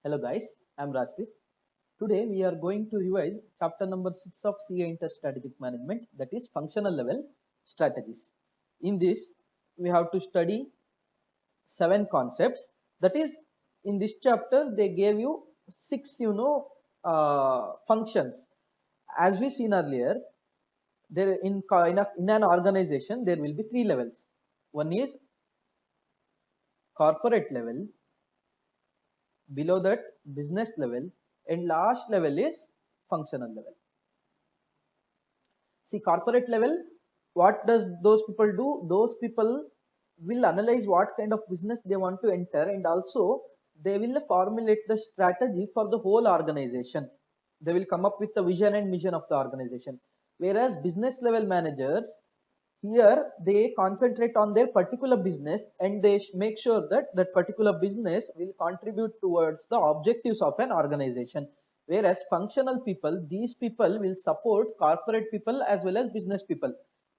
Hello guys, I'm Rajdeep. Today we are going to revise chapter number 6 of CA Inter Strategic Management, that is functional level strategies. In this we have to study 7 concepts. That is, in this chapter they gave you 6 functions. As we seen earlier, there in an organization there will be 3 levels. One is corporate level, below that business level, and last level is functional level. See, corporate level, what does those people do? Those people will analyze what kind of business they want to enter, and also they will formulate the strategy for the whole organization. They will come up with the vision and mission of the organization. Whereas business level managers, here they concentrate on their particular business, and they make sure that that particular business will contribute towards the objectives of an organization. Whereas functional people, these people will support corporate people as well as business people.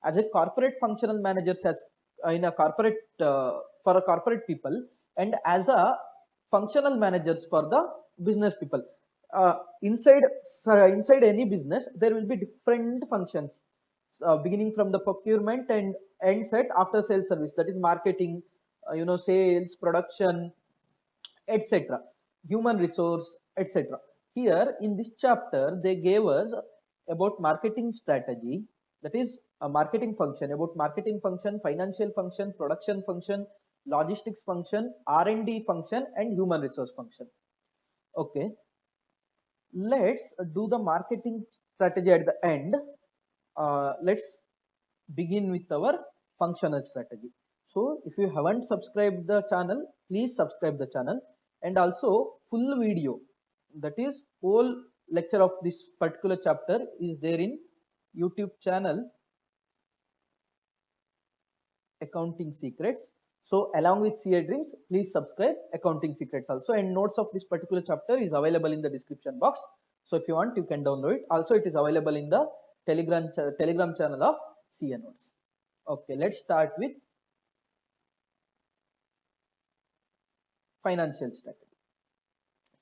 As a corporate functional manager, as in a corporate for a corporate people, and as a functional managers for the business people. Inside any business there will be different functions, beginning from the procurement and ends at after sales service, that is marketing, sales, production, etc., human resource, etc. Here in this chapter they gave us about marketing strategy, that is a marketing function, about marketing function, financial function, production function, logistics function, R&D function, and human resource function. Okay, let's do the marketing strategy at the end. Let's begin with our functional strategy. So if you haven't subscribed the channel, please subscribe the channel, and also full video, that is whole lecture of this particular chapter is there in YouTube channel Accounting Secrets. So along with CA Dreams, please subscribe Accounting Secrets also, and notes of this particular chapter is available in the description box. So if you want, you can download it. Also it is available in the Telegram channel of CA Notes. Okay, let's start with financial strategy.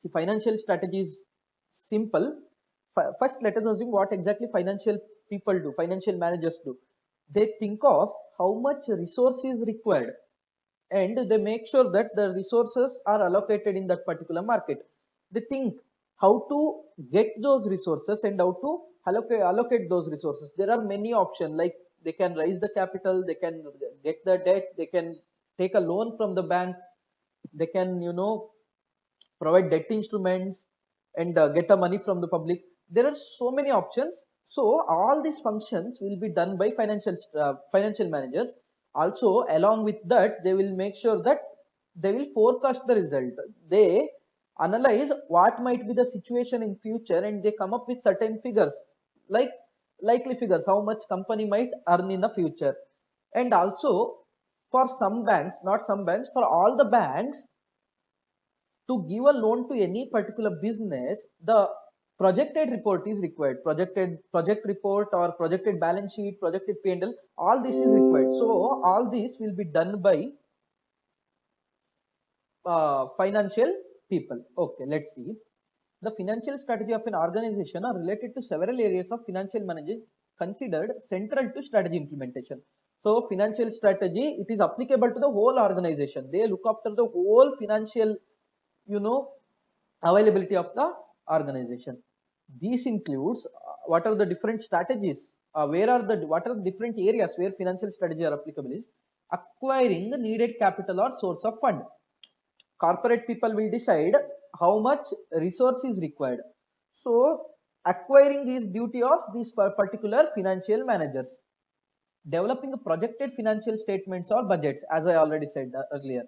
See, financial strategy is simple. First, let us assume what exactly financial people do, financial managers do. They think of how much resource is required, and they make sure that the resources are allocated in that particular market. They think how to get those resources and how to allocate those resources. There are many options, like they can raise the capital, they can get the debt, they can take a loan from the bank, they can provide debt instruments, and get the money from the public. There are so many options. So all these functions will be done by financial managers. Also along with that, they will make sure that they will forecast the result. They analyze what might be the situation in future, and they come up with certain figures, like likely figures, how much company might earn in the future. And also for some banks, not some banks, for all the banks, to give a loan to any particular business, the projected report is required. Project report or projected balance sheet, projected P&L, all this is required. So all this will be done by financial people. Okay, let's see. The financial strategy of an organization are related to several areas of financial management considered central to strategy implementation. So financial strategy, it is applicable to the whole organization. They look after the whole financial, availability of the organization. This includes what are the different strategies, what are the different areas where financial strategy are applicable is acquiring the needed capital or source of fund. Corporate people will decide how much resource is required. So acquiring is duty of these particular financial managers. Developing a projected financial statements or budgets, as I already said earlier.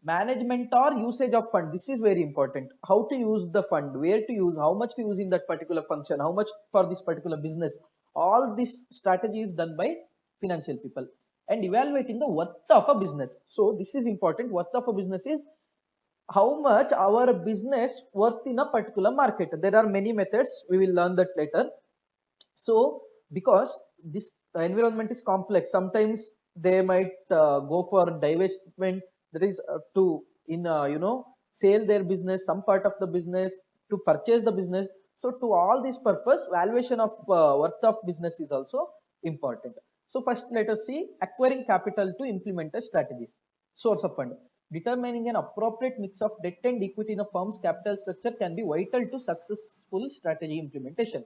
Management or usage of fund, this is very important. How to use the fund, where to use, how much to use in that particular function, how much for this particular business. All this strategy is done by financial people. And evaluating the worth of a business. So this is important. Worth of a business is how much our business worth in a particular market. There are many methods, we will learn that later. So because this environment is complex, sometimes they might go for divestment, that is to in sell their business, some part of the business, to purchase the business. So to all this purpose, valuation of worth of business is also important. So first let us see acquiring capital to implement the strategies. Source of fund. Determining an appropriate mix of debt and equity in a firm's capital structure can be vital to successful strategy implementation.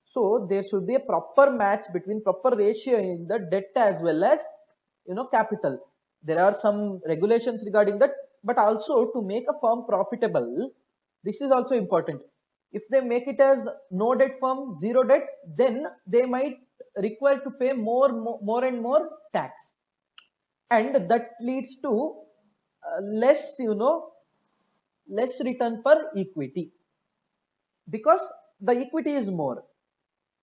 So there should be a proper match between proper ratio in the debt as well as capital. There are some regulations regarding that, but also to make a firm profitable, this is also important. If they make it as no debt firm, zero debt, then they might require to pay more and more tax, and that leads to less less return per equity, because the equity is more,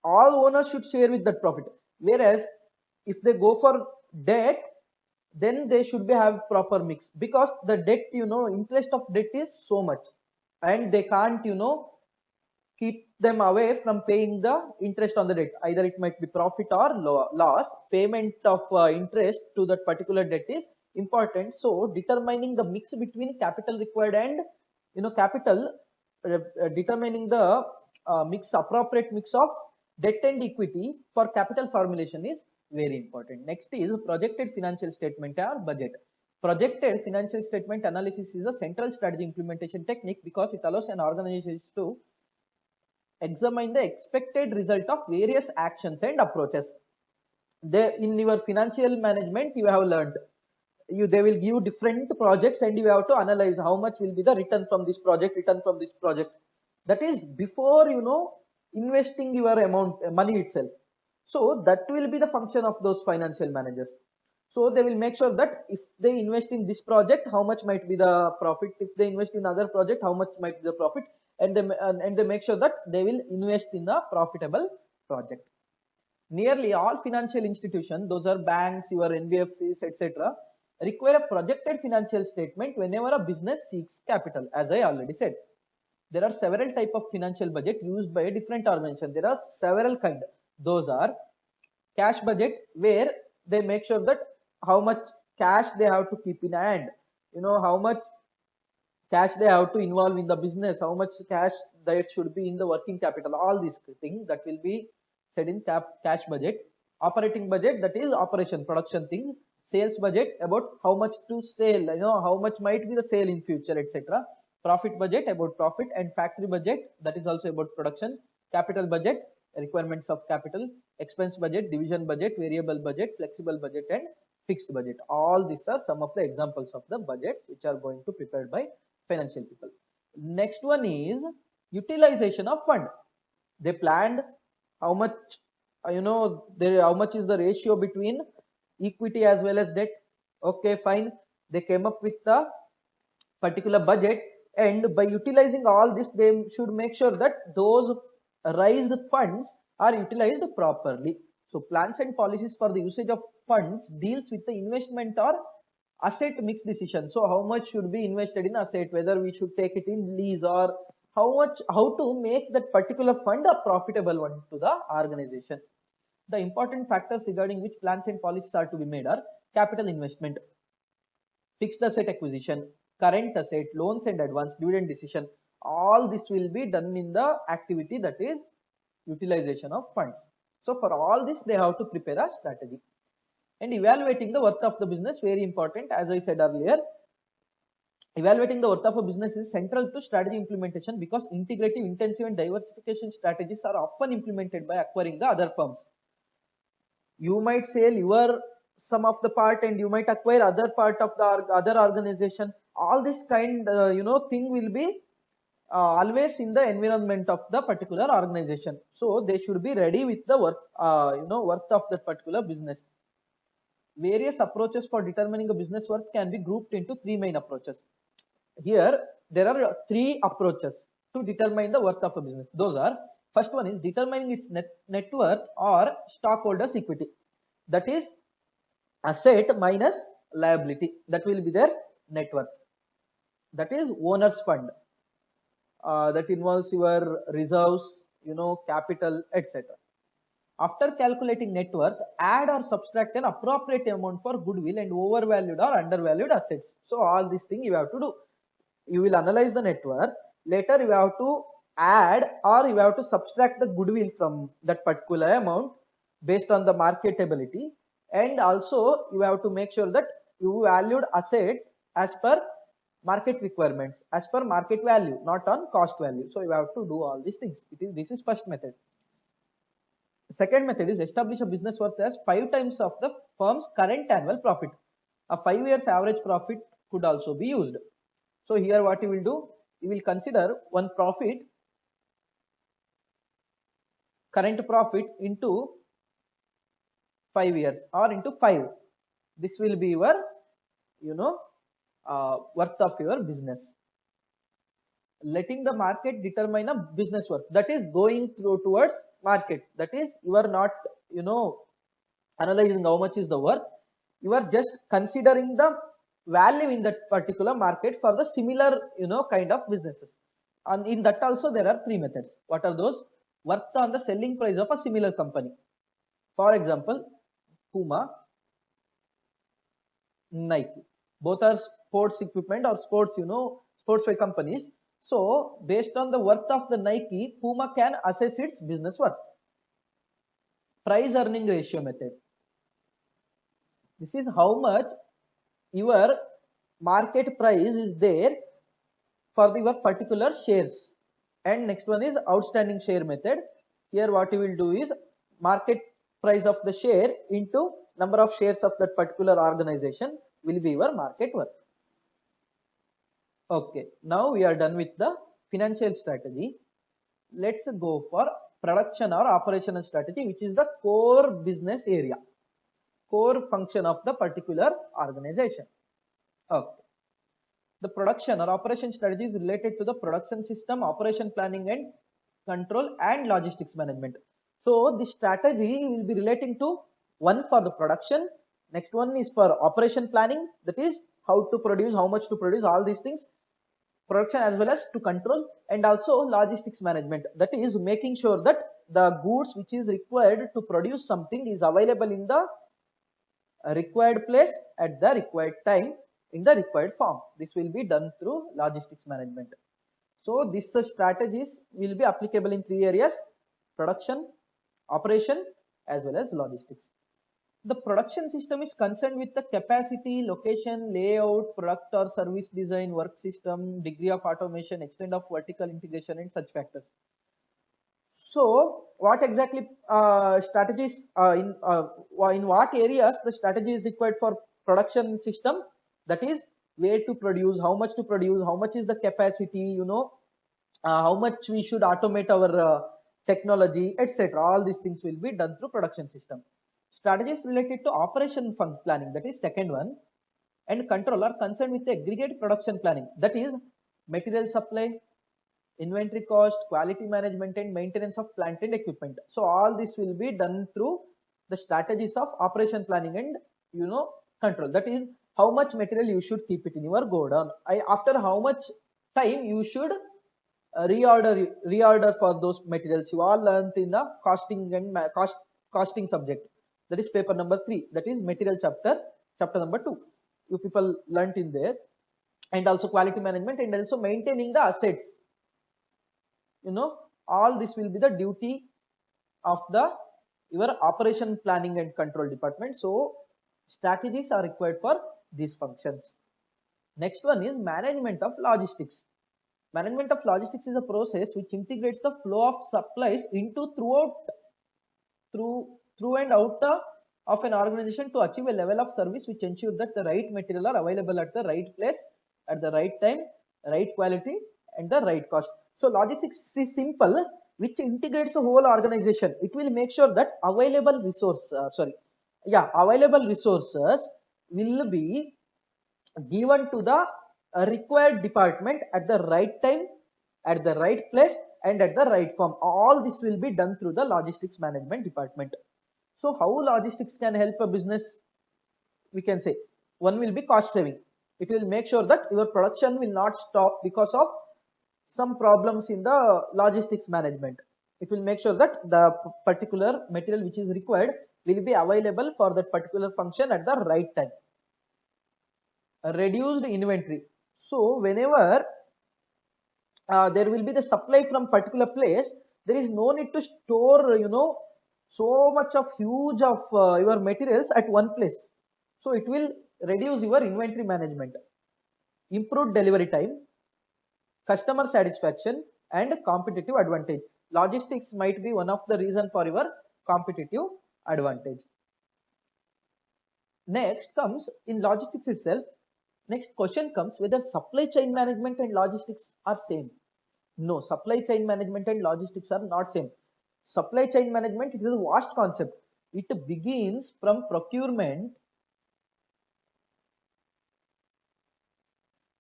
all owners should share with that profit. Whereas if they go for debt, then they should be have proper mix, because the debt, interest of debt is so much, and they can't keep them away from paying the interest on the debt. Either it might be profit or loss. Payment of interest to that particular debt is important. So determining the mix between capital required and capital, determining the appropriate mix of debt and equity for capital formulation is very important. Next is projected financial statement or budget. Projected financial statement analysis is a central strategy implementation technique because it allows an organization to examine the expected result of various actions and approaches. In your financial management, you have learned, they will give different projects and you have to analyze how much will be the return from this project, that is before investing your money itself. So that will be the function of those financial managers. So they will make sure that if they invest in this project, how much might be the profit. If they invest in other project, how much might be the profit, and they make sure that they will invest in a profitable project. Nearly all financial institutions, those are banks, your NBFCs, etc., require a projected financial statement whenever a business seeks capital. As I already said, there are several type of financial budget used by different organizations. There are several kind. Those are cash budget, where they make sure that how much cash they have to keep in hand, how much cash they have to involve in the business, how much cash that should be in the working capital, all these things that will be said in cash budget. Operating budget, that is operation production thing. Sales budget, about how much to sell, how much might be the sale in future, etc. Profit budget, about profit. And factory budget, that is also about production. Capital budget, requirements of capital. Expense budget, division budget, variable budget, flexible budget, and fixed budget. All these are some of the examples of the budgets which are going to prepared by financial people. Next one is utilization of fund. They planned how much, how much is the ratio between equity as well as debt. Okay, fine. They came up with the particular budget, and by utilizing all this, they should make sure that those raised funds are utilized properly. So plans and policies for the usage of funds deals with the investment or asset mix decision. So how much should be invested in asset, whether we should take it in lease, or how to make that particular fund a profitable one to the organization. The important factors regarding which plans and policies are to be made are capital investment, fixed asset acquisition, current asset, loans and advance, dividend decision. All this will be done in the activity that is utilization of funds. So for all this, they have to prepare a strategy. And evaluating the worth of the business, very important. As I said earlier, evaluating the worth of a business is central to strategy implementation because integrative, intensive and diversification strategies are often implemented by acquiring the other firms. You might sell your some of the part and you might acquire other part of the other organization. All this kind thing will be always in the environment of the particular organization. So they should be ready with the worth of that particular business. Various approaches for determining a business worth can be grouped into three main approaches. Here there are three approaches to determine the worth of a business. Those are, first one is determining its net worth or stockholders equity. That is asset minus liability. That will be their net worth. That is owner's fund. That involves your reserves, capital, etc. After calculating net worth, add or subtract an appropriate amount for goodwill and overvalued or undervalued assets. So all these things you have to do. you will analyze the net worth. Later you have to add or you have to subtract the goodwill from that particular amount based on the marketability, and also you have to make sure that you valued assets as per market requirements, as per market value, not on cost value. So you have to do all these things. This is first method. Second method is establish a business worth as 5 times of the firm's current annual profit. A 5 years average profit could also be used. So here what you will do, you will consider one profit, current profit into 5 years or into 5. This will be your, worth of your business. Letting the market determine a business worth, that is going through towards market. That is, you are not, analyzing how much is the worth. You are just considering the value in that particular market for the similar, kind of businesses. And in that also there are 3 methods. What are those? Worth on the selling price of a similar company. For example, Puma, Nike. Both are sports equipment or sports, sportswear companies. So based on the worth of the Nike, Puma can assess its business worth. Price earning ratio method. This is how much your market price is there for your particular shares. And next one is outstanding share method. Here what you will do is market price of the share into number of shares of that particular organization will be your market worth. Okay, now we are done with the financial strategy. Let's go for production or operational strategy, which is the core business area, core function of the particular organization. Okay. The production or operation strategy is related to the production system, operation planning and control, and logistics management. So the strategy will be relating to one for the production, next one is for operation planning, that is how to produce, how much to produce, all these things, production as well as to control, and also logistics management, that is making sure that the goods which is required to produce something is available in the required place at the required time in the required form. This will be done through logistics management. So these strategies will be applicable in 3 areas: production, operation as well as logistics. The production system is concerned with the capacity, location, layout, product or service design, work system, degree of automation, extent of vertical integration and such factors. So what exactly strategies in what areas the strategy is required for production system? That is where to produce, how much to produce, how much is the capacity, how much we should automate our technology, etc. All these things will be done through production system. Strategies related to operation planning, that is second one, and control are concerned with the aggregate production planning, that is material supply, inventory cost, quality management and maintenance of plant and equipment. So all this will be done through the strategies of operation planning and control, that is how much material you should keep it in your godown, after how much time you should reorder for those materials. You all learned in the costing and costing subject, that is paper number 3, that is material chapter number 2. You people learnt in there. And also quality management and also maintaining the assets. All this will be the duty of your operation planning and control department. So strategies are required for these functions. Next one is management of logistics. Management of logistics is a process which integrates the flow of supplies into through and out of an organization to achieve a level of service which ensures that the right material are available at the right place, at the right time, right quality and the right cost. So logistics is simple, which integrates the whole organization. It will make sure that available resources will be given to the required department at the right time, at the right place and at the right form. All this will be done through the logistics management department. So how logistics can help a business? We can say one will be cost saving. It will make sure that your production will not stop because of some problems in the logistics management. It will make sure that the particular material which is required will be available for that particular function at the right time. Reduced inventory. So whenever there will be the supply from particular place, there is no need to store, so much of huge of your materials at one place. So it will reduce your inventory management, improved delivery time, customer satisfaction, and competitive advantage. Logistics might be one of the reason for your competitive advantage. Next comes in logistics itself. Next question comes whether supply chain management and logistics are same. No, supply chain management and logistics are not same. Supply chain management is a vast concept. It begins from procurement.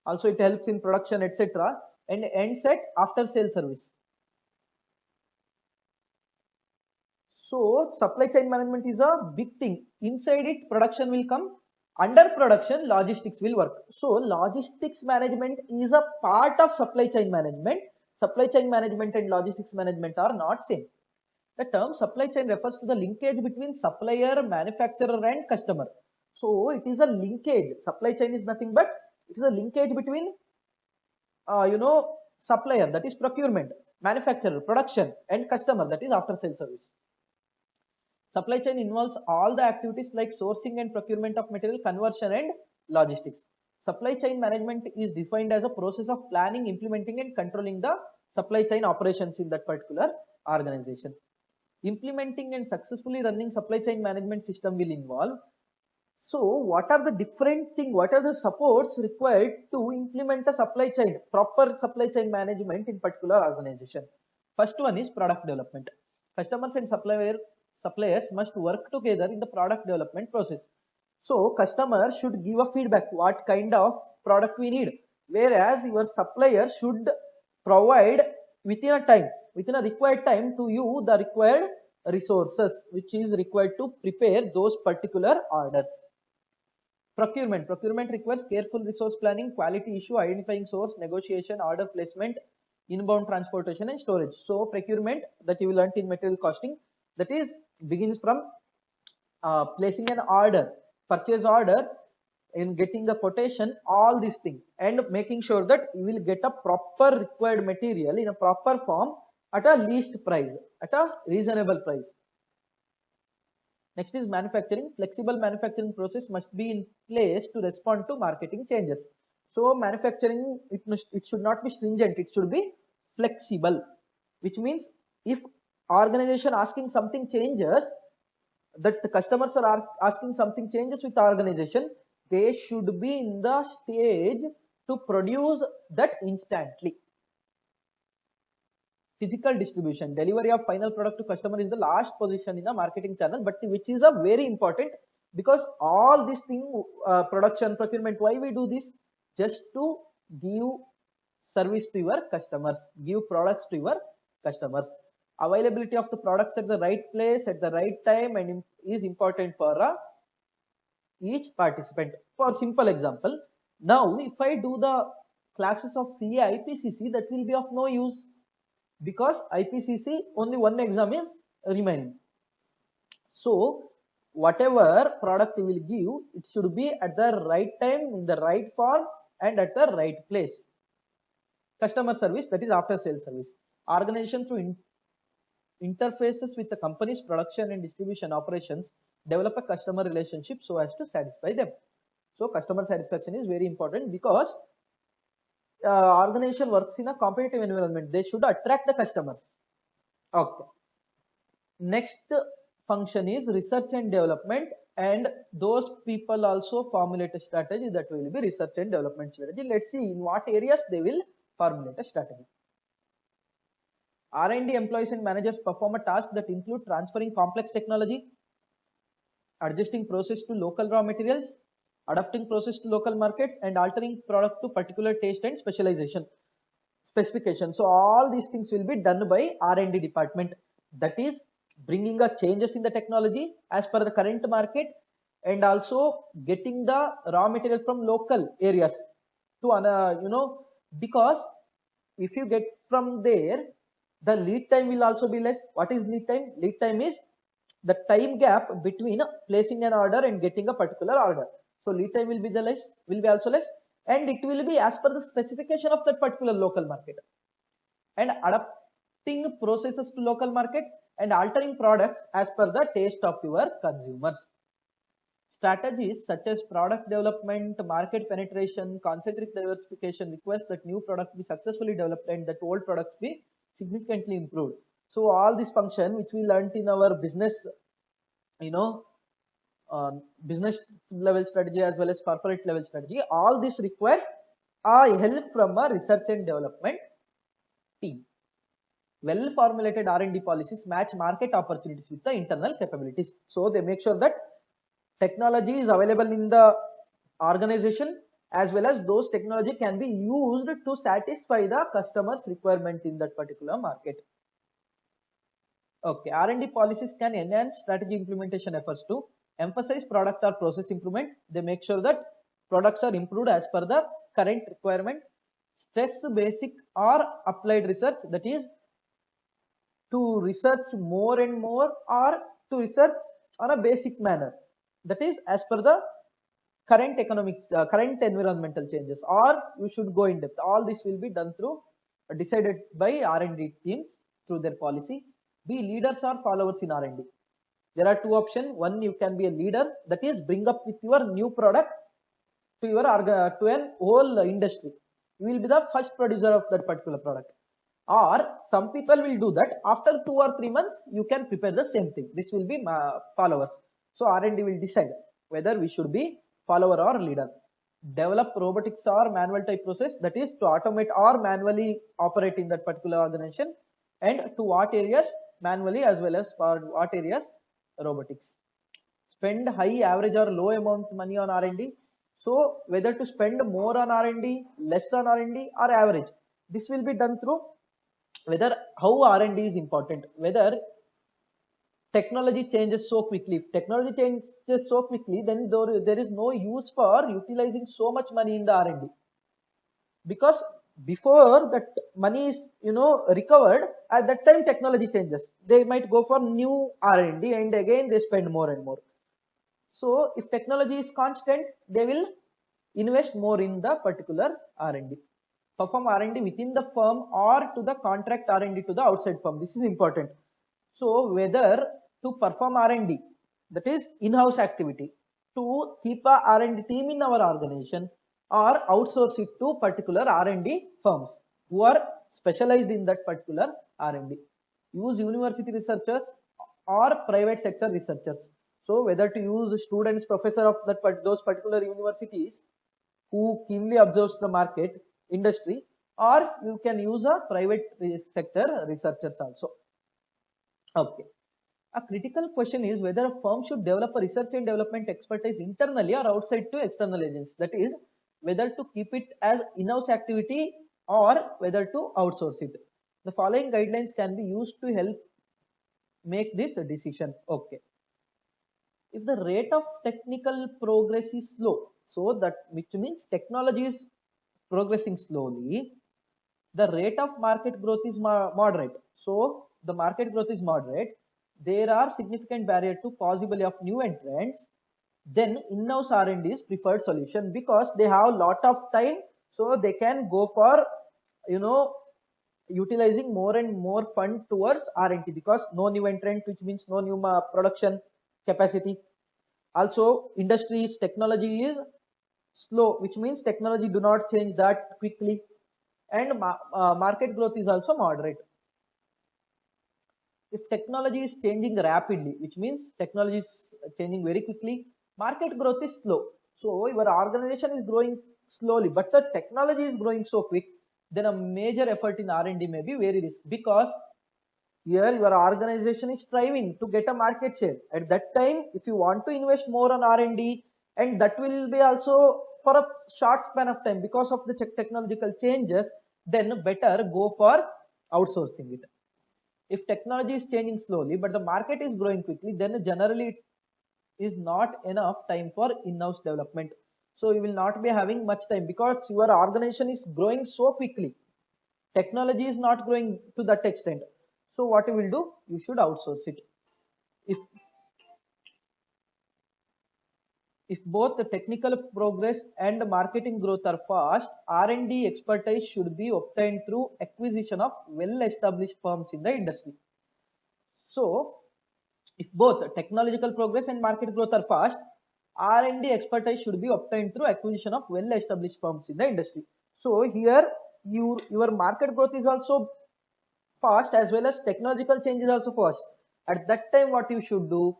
Also, it helps in production, etc., and ends at after sale service. So, supply chain management is a big thing. Inside it, production will come. Under production, logistics will work. So, logistics management is a part of supply chain management. Supply chain management and logistics management are not same. The term supply chain refers to the linkage between supplier, manufacturer, and customer. So, it is a linkage. Supply chain is nothing but it is a linkage between, supplier, that is procurement, manufacturer, production, and customer, that is after sale service. Supply chain involves all the activities like sourcing and procurement of material, conversion, and logistics. Supply chain management is defined as a process of planning, implementing, and controlling the supply chain operations in that particular organization. Implementing and successfully running supply chain management system will involve. So what are the different things, what are the supports required to implement a supply chain, proper supply chain management in particular organization? First one is product development. Customers and suppliers must work together in the product development process. So customer should give a feedback what kind of product we need, whereas your supplier should provide within a required time to you the required resources which is required to prepare those particular orders. Procurement requires careful resource planning, quality issue, identifying source, negotiation, order placement, inbound transportation, and storage. So procurement, that you will learn in material costing, that is begins from placing an order, purchase order, in getting the quotation, all these things, and making sure that you will get a proper required material in a proper form at a least price, at a reasonable price. Next is manufacturing. Flexible manufacturing process must be in place to respond to marketing changes. So manufacturing, it should not be stringent, it should be flexible, which means if organization asking something changes, that the customers are asking something changes with the organization, they should be in the stage to produce that instantly. Physical distribution, delivery of final product to customer is the last position in the marketing channel, but which is a very important, because all this thing, production, procurement, why we do this? Just to give service to your customers, give products to your customers. Availability of the products at the right place at the right time and is important for each participant. For simple example, now if I do the classes of CA IPCC, that will be of no use, because IPCC only one exam is remaining. So whatever product you will give, it should be at the right time, in the right form, and at the right place. Customer service, that is after sales service. Organization through interfaces with the company's production and distribution operations develop a customer relationship so as to satisfy them. So customer satisfaction is very important, because organization works in a competitive environment, they should attract the customers. Okay. Next function is research and development, and those people also formulate a strategy, that will be research and development strategy. Let's see in what areas they will formulate a strategy. R&D employees and managers perform a task that include transferring complex technology, adjusting process to local raw materials, adapting process to local markets, and altering product to particular taste and specification. So all these things will be done by R&D department, that is bringing a changes in the technology as per the current market, and also getting the raw material from local areas to because if you get from there, the lead time will also be less. What is lead time? Lead time is the time gap between placing an order and getting a particular order. So lead time will be also less, and it will be as per the specification of that particular local market. and adapting processes to local market and altering products as per the taste of your consumers. Strategies such as product development, market penetration, concentric diversification request that new products be successfully developed and that old products be significantly improved. So all this function which we learnt in our business, you know, business level strategy as well as corporate level strategy, all this requires help from a research and development team. Well formulated R&D policies match market opportunities with the internal capabilities. So they make sure that technology is available in the organization as well as those technology can be used to satisfy the customer's requirement in that particular market. Okay, R&D policies can enhance strategy implementation efforts to emphasize product or process improvement. They make sure that products are improved as per the current requirement. Stress basic or applied research, that is to research more and more or to research on a basic manner, that is as per the current current environmental changes, or you should go in depth. All this will be done through decided by R&D team through their policy. Be leaders or followers in R&D. There are two options. One, you can be a leader, that is bring up with your new product to your to an whole industry. You will be the first producer of that particular product. Or some people will do that after 2 or 3 months you can prepare the same thing. This will be followers. So R&D will decide whether we should be follower or leader. Develop robotics or manual type process, that is to automate or manually operate in that particular organization, and to what areas manually as well as for what areas robotics. Spend high, average or low amount money on R&D. So whether to spend more on R&D, less on R&D or average, this will be done through whether how R&D is important, whether technology changes so quickly. If technology changes so quickly, then there is no use for utilizing so much money in the R&D, because before that money is recovered, at that time technology changes, they might go for new R&D and again they spend more and more. So if technology is constant, they will invest more in the particular R&D. Perform R&D within the firm or to the contract R&D to the outside firm. This is important. So whether to perform R&D, that is in-house activity, to keep a R&D team in our organization, or outsource it to particular R&D firms who are specialized in that particular R&D. Use university researchers or private sector researchers. So whether to use students, professor of those particular universities who keenly observes the market, industry, or you can use a private sector researchers also. Okay. A critical question is whether a firm should develop a research and development expertise internally or outside to external agents. That is, whether to keep it as in-house activity or whether to outsource it. The following guidelines can be used to help make this decision. Okay. If the rate of technical progress is slow, so that which means technology is progressing slowly, the rate of market growth is moderate. So the market growth is moderate, there are significant barrier to possibility of new entrants, then in-house R&D is preferred solution because they have a lot of time, so they can go for utilizing more and more fund towards R&D because no new entrant, which means no new production capacity. Also industry's technology is slow, which means technology do not change that quickly, and market growth is also moderate. If technology is changing rapidly, which means technology is changing very quickly, market growth is slow. So your organization is growing slowly, but the technology is growing so quick, then a major effort in R&D may be very risky, because here your organization is striving to get a market share. At that time, if you want to invest more on R&D, and that will be also for a short span of time because of the technological changes, then better go for outsourcing it. If technology is changing slowly but the market is growing quickly, then generally it is not enough time for in-house development. So you will not be having much time because your organization is growing so quickly. Technology is not growing to that extent. So what you will do? You should outsource it. if both the technical progress and marketing growth are fast, R&D expertise should be obtained through acquisition of well-established firms in the industry. So, if both technological progress and market growth are fast, R&D expertise should be obtained through acquisition of well-established firms in the industry. So here your market growth is also fast as well as technological change is also fast. At that time, what you should do?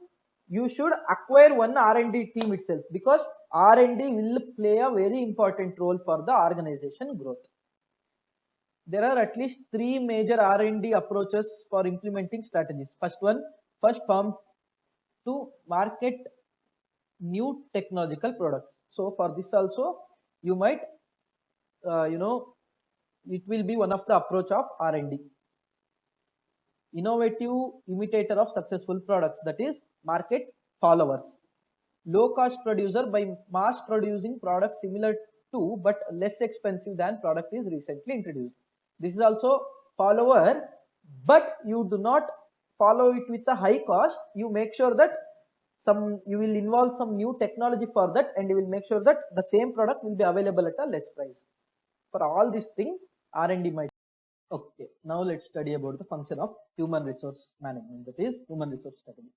You should acquire one R&D team itself, because R&D will play a very important role for the organization growth. There are at least 3 major R&D approaches for implementing strategies. First firm to market new technological products. So for this also, you might, it will be one of the approach of R&D. Innovative imitator of successful products, that is market followers. Low cost producer by mass producing products similar to but less expensive than product is recently introduced. This is also follower, but you do not follow it with a high cost. You make sure that you will involve some new technology for that, and you will make sure that the same product will be available at a less price. For all these things, R&D might. Okay, now let's study about the function of human resource management, that is human resource strategy.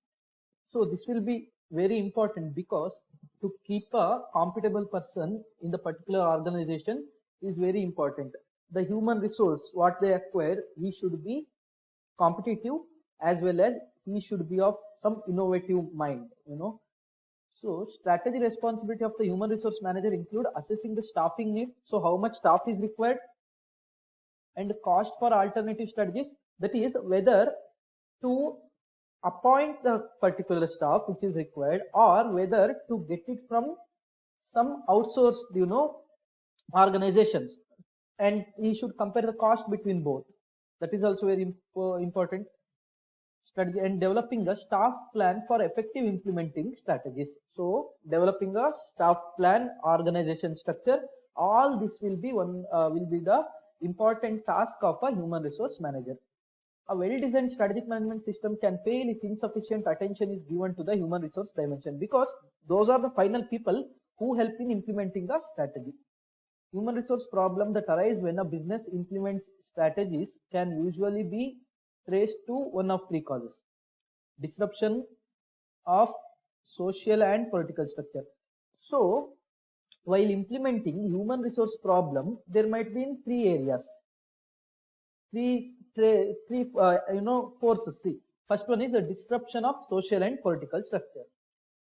So this will be very important, because to keep a compatible person in the particular organization is very important. The human resource, what they acquire, he should be competitive, as well as he should be of some innovative mind, So strategy responsibility of the human resource manager include assessing the staffing need. So how much staff is required, and cost for alternative strategies, that is whether to appoint the particular staff which is required, or whether to get it from some outsourced organizations, and he should compare the cost between both. That is also very important strategy. And developing a staff plan for effective implementing strategies. So developing a staff plan, organization structure, all this will be the important task of a human resource manager. A well-designed strategic management system can fail if insufficient attention is given to the human resource dimension, because those are the final people who help in implementing the strategy. Human resource problem that arise when a business implements strategies can usually be traced to one of 3 causes. Disruption of social and political structure. So while implementing human resource problem, there might be in 3 areas, three forces. See, first one is a disruption of social and political structure.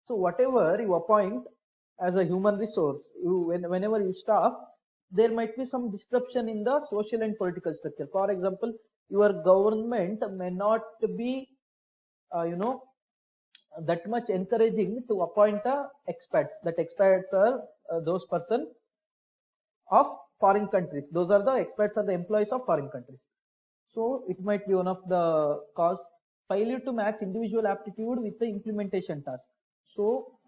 So whatever you appoint as a human resource, whenever you staff, there might be some disruption in the social and political structure. For example, your government may not be that much encouraging to appoint expats. That expats are those person of foreign countries. Those are the expats are the employees of foreign countries. So it might be one of the cause. Failure to match individual aptitude with the implementation task. So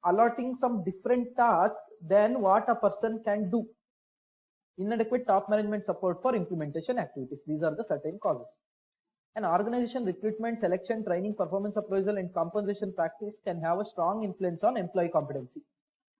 allotting some different tasks than what a person can do. Inadequate top management support for implementation activities. These are the certain causes. An organization recruitment, selection, training, performance appraisal, and compensation practice can have a strong influence on employee competency.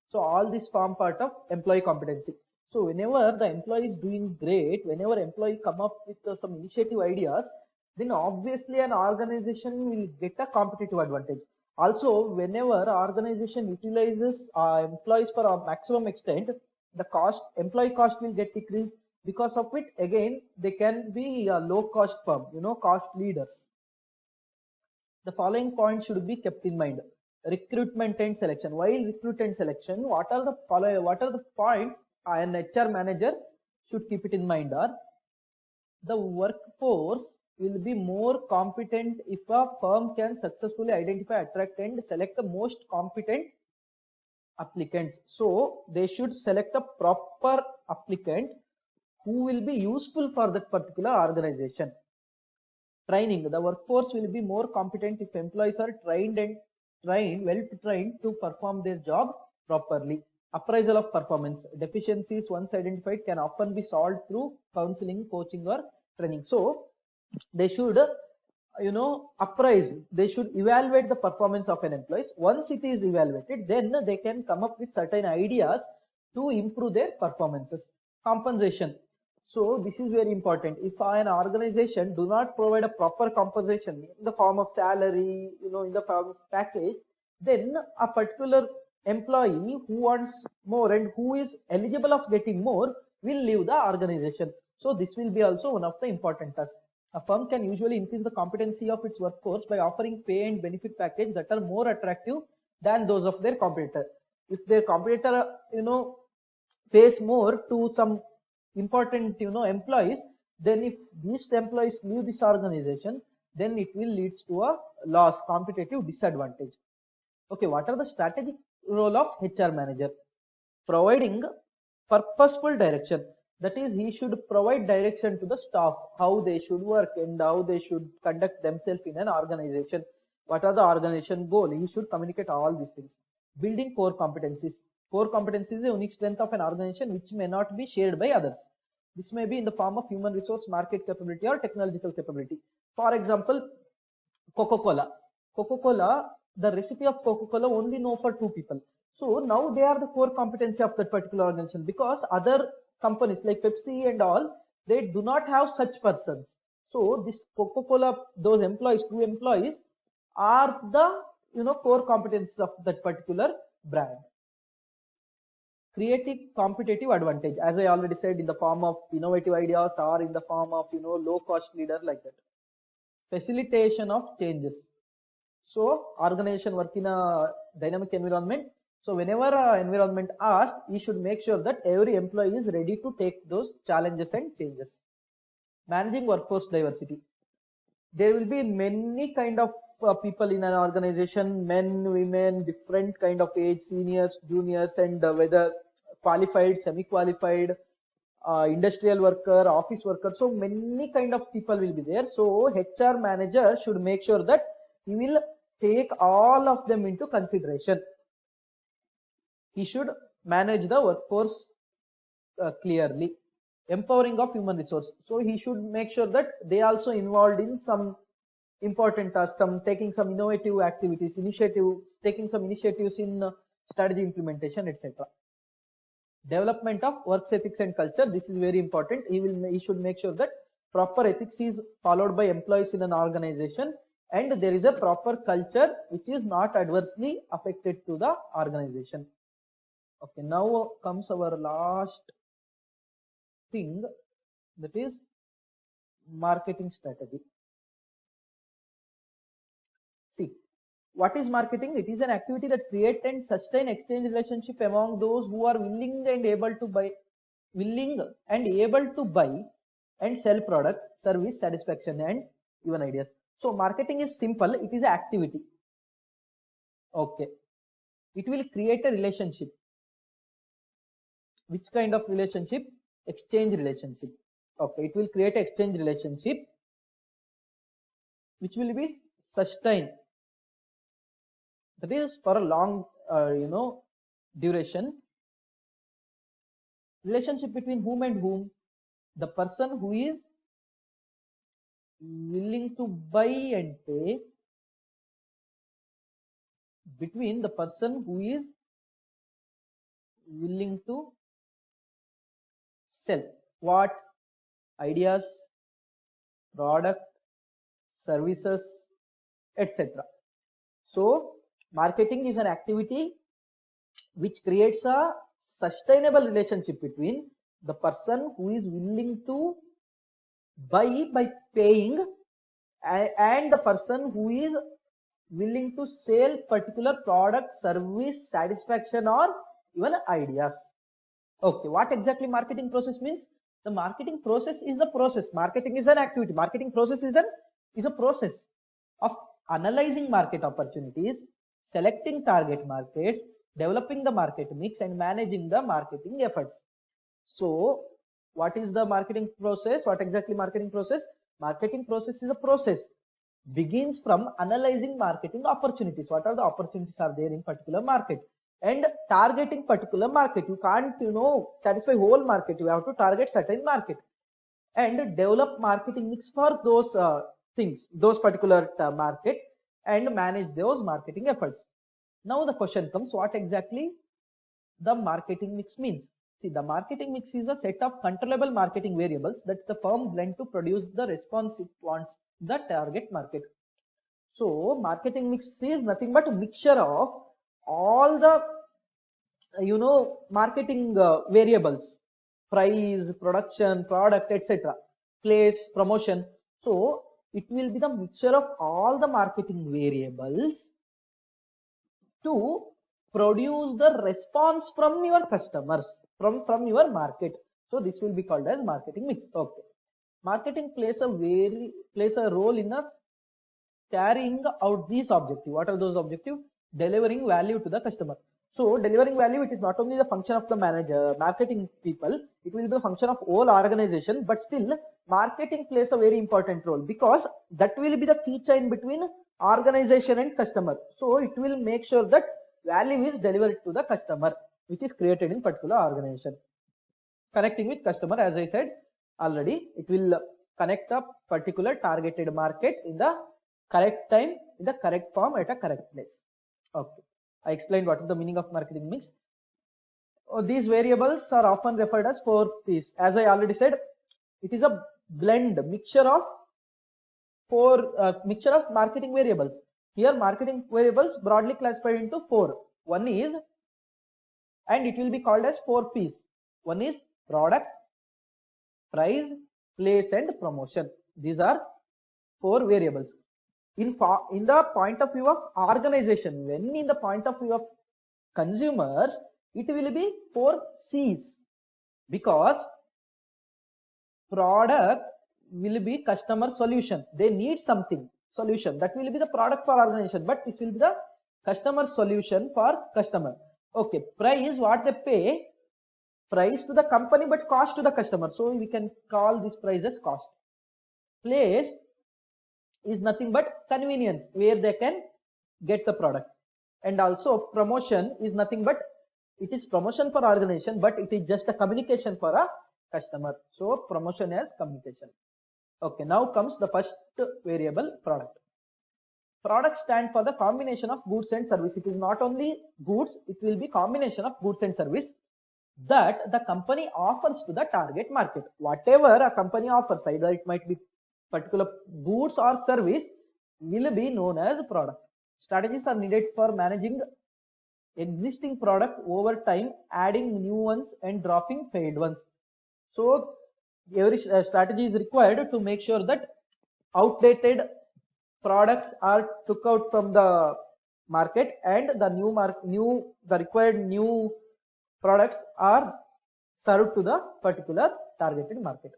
So all this form part of employee competency. So whenever the employee is doing great, whenever employee come up with some initiative ideas, then obviously an organization will get a competitive advantage. Also, whenever organization utilizes employees for a maximum extent, the employee cost will get decreased. Because of it, again, they can be a low cost firm, cost leaders. The following points should be kept in mind. Recruitment and selection. While recruit and selection, what are the points an HR manager should keep it in mind are: the workforce will be more competent if a firm can successfully identify, attract, and select the most competent applicants. So they should select a proper applicant who will be useful for that particular organization. Training. The workforce will be more competent if employees are well trained to perform their job properly. Appraisal of performance. Deficiencies once identified can often be solved through counseling, coaching, or training. So they should appraise. They should evaluate the performance of an employee. Once it is evaluated, then they can come up with certain ideas to improve their performances. Compensation. So this is very important. If an organization do not provide a proper compensation in the form of salary, in the form of package, then a particular employee who wants more and who is eligible of getting more will leave the organization. So this will be also one of the important tasks. A firm can usually increase the competency of its workforce by offering pay and benefit package that are more attractive than those of their competitor. If their competitor, pays more to some important, employees, then if these employees leave this organization, then it will lead to a loss, competitive disadvantage. Okay, what are the strategic role of HR manager? Providing purposeful direction. That is, he should provide direction to the staff, how they should work and how they should conduct themselves in an organization. What are the organization goal? He should communicate all these things. Building core competencies. Core competencies is a unique strength of an organization which may not be shared by others. This may be in the form of human resource, market capability, or technological capability. For example, Coca-Cola. Coca-Cola, the recipe of Coca-Cola only know for 2 people. So now they are the core competency of that particular organization, because other companies like Pepsi and all, they do not have such persons. So this Coca-Cola, those employees, 2 employees, are the core competencies of that particular brand. Creating competitive advantage, as I already said, in the form of innovative ideas or in the form of low cost leader, like that. Facilitation of changes. So organization work in a dynamic environment. So whenever an environment asked, you should make sure that every employee is ready to take those challenges and changes. Managing workforce diversity. There will be many kind of people in an organization, men, women, different kind of age, seniors, juniors, and whether qualified, semi-qualified, industrial worker, office worker. So many kind of people will be there. So HR manager should make sure that he will take all of them into consideration. He should manage the workforce clearly. Empowering of human resource. So he should make sure that they also involved in some important tasks, taking some innovative activities, taking some initiatives in strategy implementation, etc. Development of work ethics and culture. This is very important. He should make sure that proper ethics is followed by employees in an organization, and there is a proper culture which is not adversely affected to the organization. Okay, now comes our last thing, that is marketing strategy. See, what is marketing? It is an activity that creates and sustain exchange relationship among those who are willing and able to buy and sell product, service, satisfaction, and even ideas. So marketing is simple. It is an activity. Okay, it will create a relationship. Which kind of relationship? Exchange relationship. Okay, it will create exchange relationship which will be sustained. That is for a long, duration. Relationship between whom and whom? The person who is willing to buy and pay, between the person who is willing to sell. What? Ideas, product, services, etc. So marketing is an activity which creates a sustainable relationship between the person who is willing to buy by paying and the person who is willing to sell particular product, service, satisfaction, or even ideas. Okay, what exactly marketing process means? The marketing process is the process. Marketing is an activity. Marketing process is a process of analyzing market opportunities, selecting target markets, developing the market mix, and managing the marketing efforts. So what is the marketing process? What exactly marketing process? Marketing process is a process begins from analyzing marketing opportunities. What are the opportunities are there in particular market, and targeting particular market. You can't satisfy whole market. You have to target certain market and develop marketing mix for those things, those particular market, and manage those marketing efforts. Now the question comes, what exactly the marketing mix means? See, the marketing mix is a set of controllable marketing variables that the firm blend to produce the response it wants the target market. So marketing mix is nothing but a mixture of all the marketing variables: price, production, product, etc., place, promotion. So it will be the mixture of all the marketing variables to produce the response from your customers, from your market. So this will be called as marketing mix. Okay, marketing plays a role in a carrying out these objectives. What are those objectives? Delivering value to the customer. So delivering value, it is not only the function of the manager, marketing people, it will be the function of whole organization, but still marketing plays a very important role because that will be the key chain between organization and customer. So it will make sure that value is delivered to the customer, which is created in particular organization. Connecting with customer, as I said already, it will connect a particular targeted market in the correct time, in the correct form, at a correct place. Okay, I explained what is the meaning of marketing mix. These variables are often referred as 4 P's. As I already said, it is a blend, mixture of marketing variables. Here marketing variables broadly classified into 4. One is, and it will be called as 4 P's. One is product, price, place, and promotion. These are 4 variables. In the point of view of organization, when in the point of view of consumers, it will be 4 C's, because product will be customer solution. They need something, solution. That will be the product for organization, but it will be the customer solution for customer. Okay, price, what they pay, price to the company, but cost to the customer. So we can call this price as cost. Place is nothing but convenience, where they can get the product. And also promotion is nothing but, it is promotion for organization, but it is just a communication for a customer. So promotion as communication. Okay, now comes the first variable, product. Product stand for the combination of goods and service. It is not only goods, it will be combination of goods and service that the company offers to the target market. Whatever a company offers, either it might be particular goods or service, will be known as product. Strategies are needed for managing existing product over time, adding new ones and dropping failed ones. So every strategy is required to make sure that outdated products are took out from the market and the required new products are served to the particular targeted market.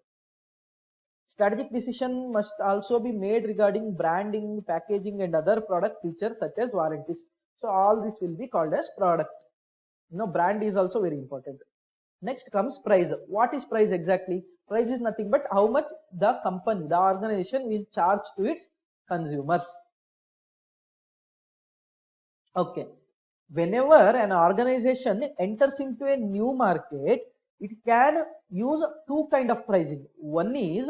Strategic decision must also be made regarding branding, packaging, and other product features such as warranties. So all this will be called as product. Brand is also very important. Next comes price. What is price exactly? Price is nothing but how much the company, the organization will charge to its consumers. Okay. Whenever an organization enters into a new market, it can use 2 kind of pricing. One is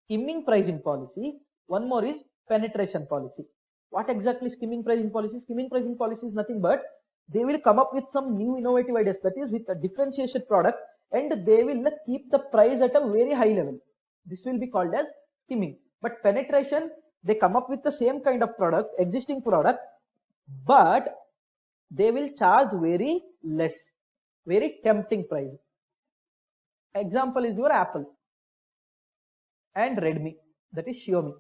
skimming pricing policy. One more is penetration policy. What exactly skimming pricing policy? Skimming pricing policy is nothing but they will come up with some new innovative ideas, that is with a differentiated product, and they will keep the price at a very high level. This will be called as skimming. But penetration, they come up with the same kind of product, existing product, but they will charge very less, very tempting price. Example is your Apple and Redmi, that is Xiaomi.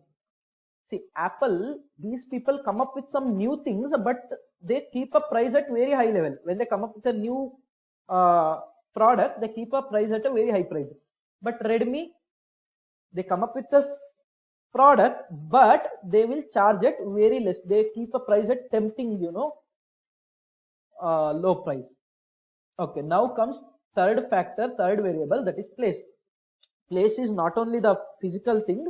See, Apple, these people come up with some new things, but they keep a price at very high level. When they come up with a new product, they keep a price at a very high price. But Redmi, they come up with a product, but they will charge it very less. They keep a price at tempting, low price. Okay, now comes third factor, third variable, that is place. Place is not only the physical thing.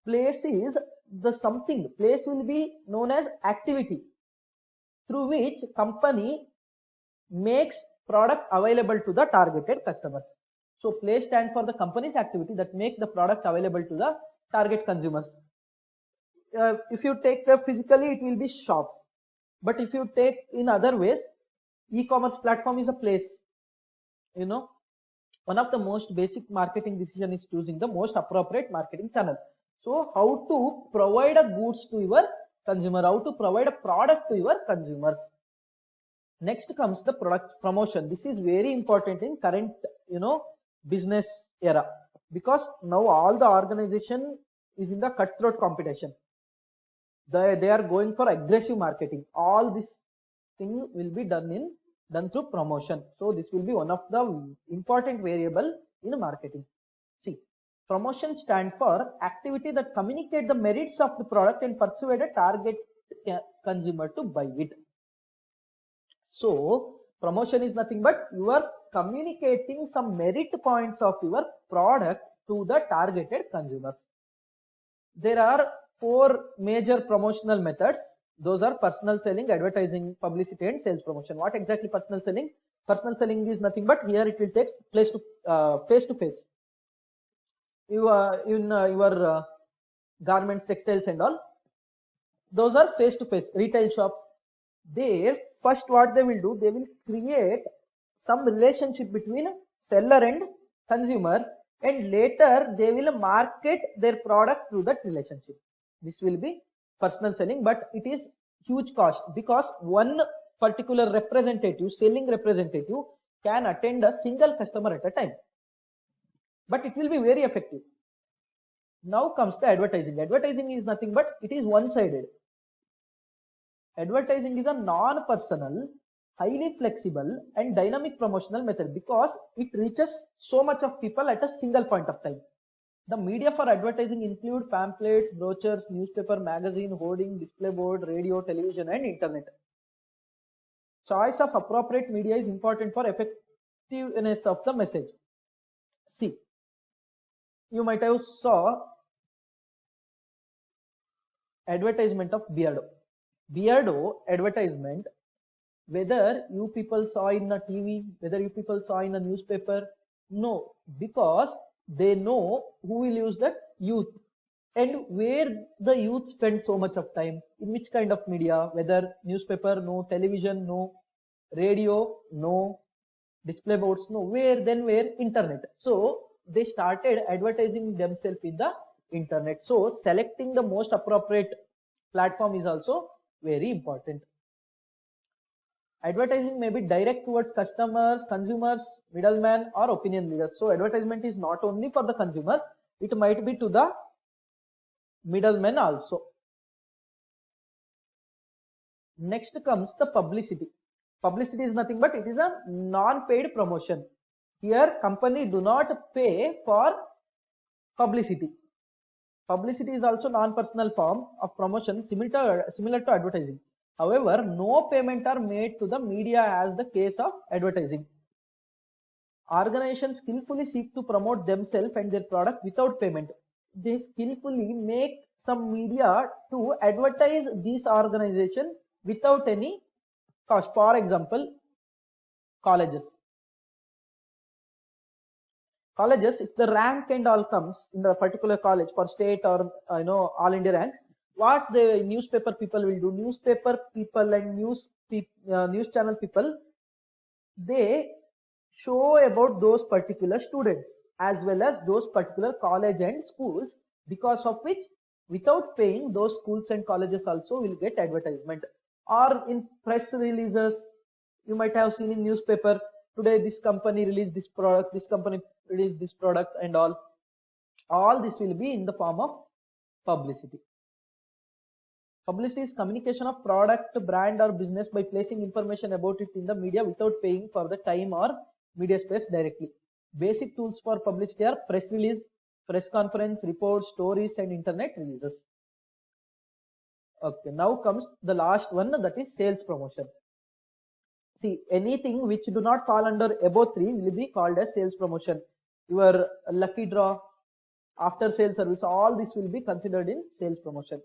Place is the something. Place will be known as activity through which company makes product available to the targeted customers. So place stand for the company's activity that make the product available to the target consumers. If you take physically, it will be shops. But if you take in other ways, e-commerce platform is a place. One of the most basic marketing decision is choosing the most appropriate marketing channel. So how to provide a goods to your consumer, how to provide a product to your consumers. Next comes the product promotion. This is very important in current, business era, because now all the organization is in the cutthroat competition. They are going for aggressive marketing. All this thing will be done through promotion. So this will be one of the important variable in marketing. See, promotion stand for activity that communicate the merits of the product and persuade a target consumer to buy it. So promotion is nothing but you are communicating some merit points of your product to the targeted consumers. There are 4 major promotional methods. Those are personal selling, advertising, publicity, and sales promotion. What exactly personal selling? Personal selling is nothing but here it will take place to face to face. You in your garments, textiles, and all. Those are face to face retail shops. There, first what they will do, they will create some relationship between seller and consumer, and later they will market their product through that relationship. This will be personal selling, but it is huge cost, because one particular representative, selling representative, can attend a single customer at a time, but it will be very effective. Now comes the advertising. Advertising is nothing but it is one-sided. Advertising is a non-personal, highly flexible and dynamic promotional method, because it reaches so much of people at a single point of time. The media for advertising include pamphlets, brochures, newspaper, magazine, hoarding, display board, radio, television, and internet. Choice of appropriate media is important for effectiveness of the message. See, you might have saw advertisement of Beardo advertisement, whether you people saw in a TV, whether you people saw in a newspaper, no, because they know who will use that, youth, and where the youth spend so much of time, in which kind of media, whether newspaper, no, television, no, radio, no, display boards, no, where, internet. So they started advertising themselves in the internet. So selecting the most appropriate platform is also very important. Advertising may be direct towards customers, consumers, middlemen, or opinion leaders. So advertisement is not only for the consumer, it might be to the middlemen also. Next comes the publicity. Publicity is nothing but it is a non-paid promotion. Here company do not pay for publicity. Publicity is also non-personal form of promotion similar to advertising. However, no payment are made to the media as the case of advertising. Organizations skillfully seek to promote themselves and their product without payment. They skillfully make some media to advertise this organization without any cost. For example, colleges. If the rank and all comes in the particular college for state or all India ranks, what the newspaper people will do, newspaper people and news channel people, they show about those particular students as well as those particular college and schools, because of which without paying those schools and colleges also will get advertisement. Or in press releases, you might have seen in newspaper, today this company released this product, this company released this product, and all this will be in the form of publicity. Publicity is communication of product, brand, or business by placing information about it in the media without paying for the time or media space directly. Basic tools for publicity are press release, press conference, reports, stories, and internet releases. Okay, now comes the last one, that is sales promotion. See, anything which do not fall under above 3 will be called as sales promotion. Your lucky draw, after sales service, all this will be considered in sales promotion.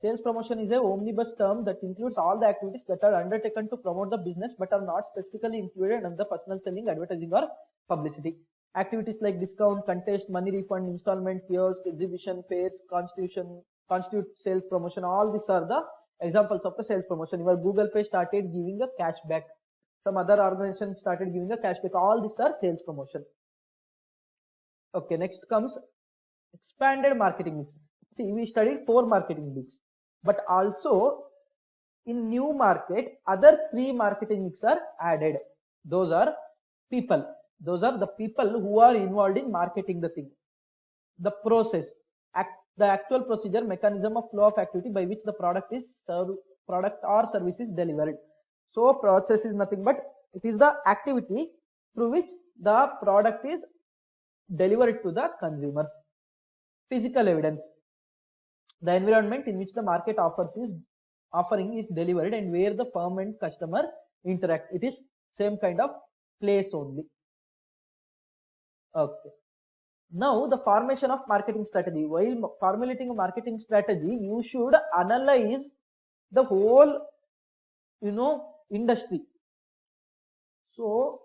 Sales promotion is a omnibus term that includes all the activities that are undertaken to promote the business but are not specifically included under personal selling, advertising, or publicity. Activities like discount, contest, money refund, installment, kiosk, exhibition, fairs, constitute sales promotion. All these are the examples of the sales promotion. Your Google Pay started giving a cashback. Some other organization started giving a cashback. All these are sales promotion. Okay, next comes expanded marketing mix. See, we studied 4 marketing mix, but also in new market, other 3 marketing mix are added. Those are people. Those are the people who are involved in marketing the thing. The process, the actual procedure, mechanism of flow of activity by which the product or service is delivered. So process is nothing but it is the activity through which the product is delivered to the consumers. Physical evidence, the environment in which the market offering is delivered and where the firm and customer interact. It is same kind of place only. Okay. Now the formation of marketing strategy. While formulating a marketing strategy, you should analyze the whole, industry. So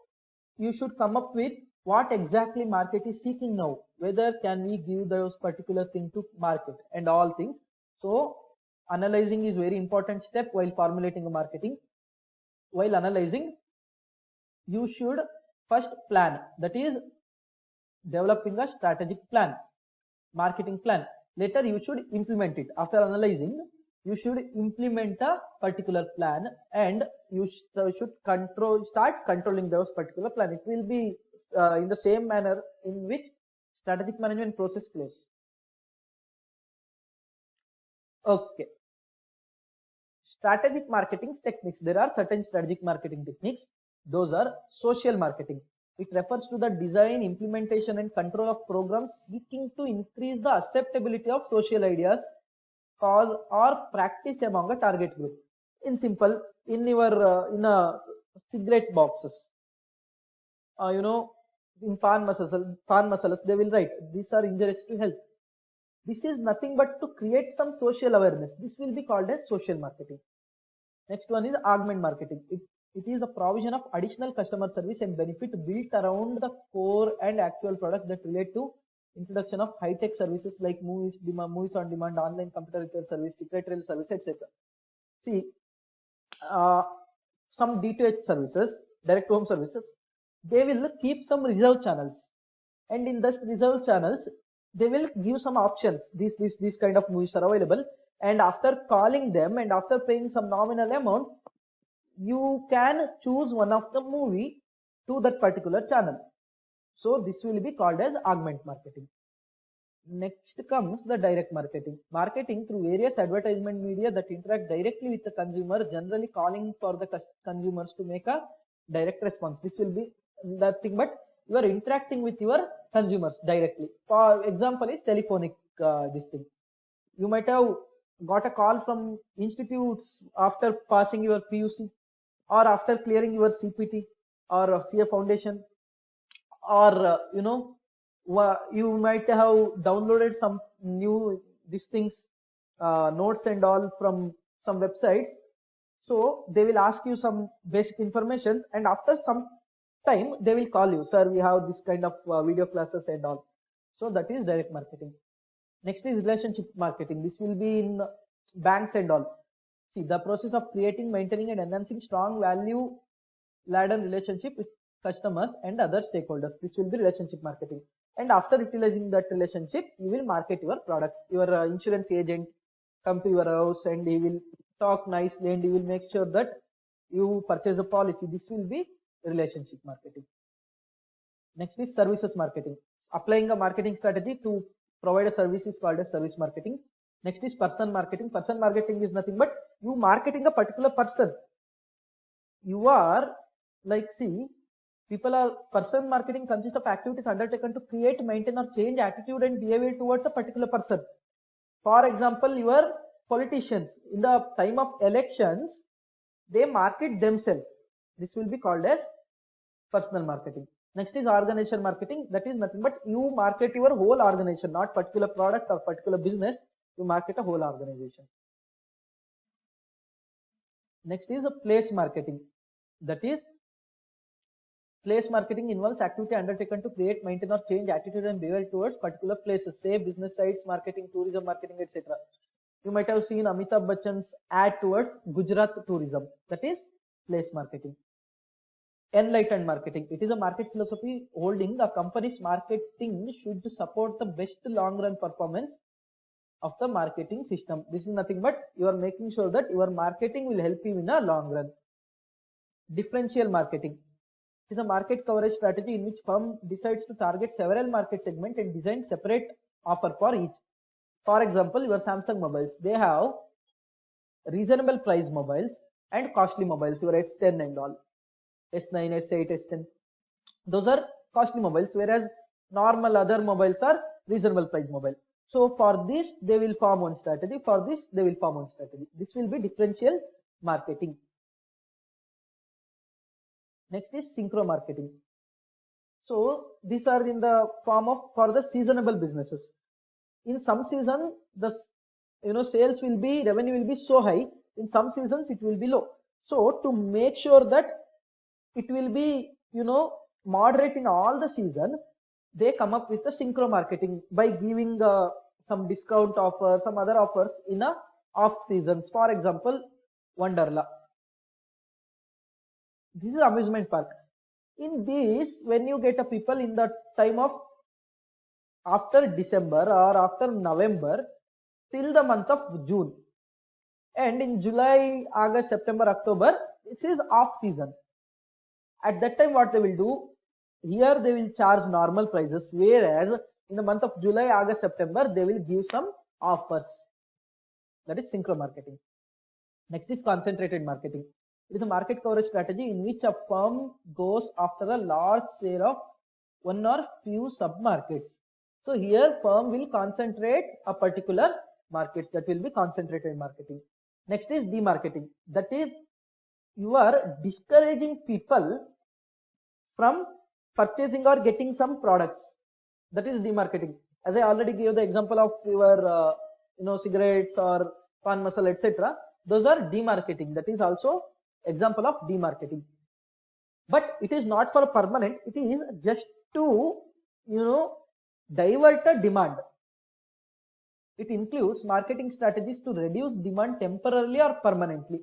you should come up with what exactly market is seeking now. Whether can we give those particular thing to market and all things. So analyzing is very important step while formulating a marketing. While analyzing, you should first plan. That is developing a strategic plan, marketing plan. Later you should implement it. After analyzing, you should implement a particular plan and you should start controlling those particular plan. It will be in the same manner in which strategic management process flows. Okay. Strategic marketing techniques. There are certain strategic marketing techniques. Those are social marketing. It refers to the design, implementation and control of programs seeking to increase the acceptability of social ideas, cause or practice among a target group. In simple, in your in a cigarette boxes, in pan masalas, they will write these are injurious to health. This is nothing but to create some social awareness. This will be called as social marketing. Next one is augment marketing. It is a provision of additional customer service and benefit built around the core and actual product that relate to introduction of high-tech services like movies on demand, online computer repair service, secretarial service, etc. See, some DTH services, direct home services, they will keep some reserve channels, and in this reserve channels, they will give some options. These kind of movies are available, and after calling them and after paying some nominal amount, you can choose one of the movie to that particular channel. So this will be called as augment marketing. Next comes the direct marketing. Marketing through various advertisement media that interact directly with the consumer, generally calling for the consumers to make a direct response. This will be nothing but you are interacting with your consumers directly. For example is telephonic this thing. You might have got a call from institutes after passing your PUC or after clearing your CPT or CA foundation, or you might have downloaded some new these things, notes and all from some websites. So they will ask you some basic information, and after some time they will call you, sir, we have this kind of video classes and all. So that is direct marketing. Next is relationship marketing. This will be in banks and all. See, the process of creating, maintaining and enhancing strong value laden relationship with customers and other stakeholders. This will be relationship marketing. And after utilizing that relationship, you will market your products. Your insurance agent come to your house and he will talk nicely and he will make sure that you purchase a policy. This will be relationship marketing. Next is services marketing. Applying a marketing strategy to provide a service is called as service marketing. Next is person marketing. Person marketing is nothing but you marketing a particular person. You are like, see, person marketing consists of activities undertaken to create, maintain or change attitude and behavior towards a particular person. For example, your politicians in the time of elections, they market themselves. This will be called as personal marketing. Next is organization marketing. That is nothing but you market your whole organization, not particular product or particular business. You market a whole organization. Next is a place marketing. That is Place marketing involves activity undertaken to create, maintain or change attitude and behavior towards particular places, say business sites, marketing, tourism marketing, etc. You might have seen Amitabh Bachchan's ad towards Gujarat tourism. That is place marketing. Enlightened marketing. It is a market philosophy holding a company's marketing should support the best long run performance of the marketing system. This is nothing but you are making sure that your marketing will help you in a long run. Differential marketing. It is a market coverage strategy in which firm decides to target several market segments and design separate offer for each. For example, your Samsung mobiles, they have reasonable price mobiles and costly mobiles, your S10 and all, S9, S8, S10. Those are costly mobiles, whereas normal other mobiles are reasonable price mobile. So for this, they will form one strategy. For this, they will form one strategy. This will be differential marketing. Next is synchro marketing. So these are in the form of for the seasonable businesses. In some season, the sales will be, revenue will be so high. In some seasons, it will be low. So to make sure that it will be moderate in all the season, they come up with the synchro marketing by giving some discount offer, some other offers in a off seasons. For example, Wonderla. This is amusement park. In this, when you get a people in the time of after December or after November till the month of June, and in July, August, September, October, it is off season. At that time, what they will do, here they will charge normal prices, whereas in the month of July, August, September, they will give some offers. That is synchro marketing. Next is concentrated marketing. It is a market coverage strategy in which a firm goes after a large share of one or few sub-markets. So here firm will concentrate a particular market, that will be concentrated marketing. Next is demarketing. That is, you are discouraging people from purchasing or getting some products. That is demarketing. As I already gave the example of your cigarettes or pan masala, etc. Those are demarketing. That is also example of demarketing. But it is not for permanent. It is just to divert a demand. It includes marketing strategies to reduce demand temporarily or permanently.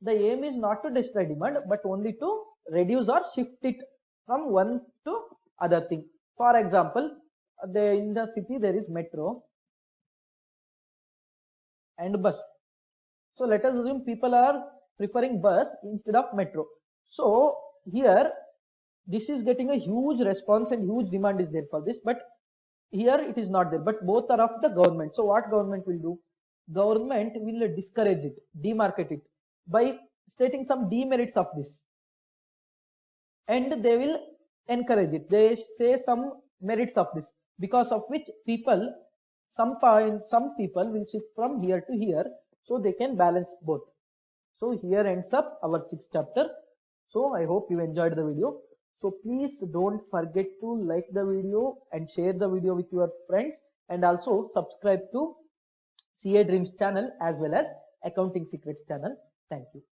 The aim is not to destroy demand, but only to reduce or shift it from one to other thing. For example, in the city there is metro and bus. So let us assume people are preferring bus instead of metro. So here this is getting a huge response and huge demand is there for this, but here it is not there, but both are of the government. So what government will do? Government will discourage it, demarket it by stating some demerits of this, and they will encourage it. They say some merits of this, because of which some people will shift from here to here, so they can balance both. So here ends up our 6th chapter. So I hope you enjoyed the video. So please don't forget to like the video and share the video with your friends, and also subscribe to CA Dreams channel as well as Accounting Secrets channel. Thank you.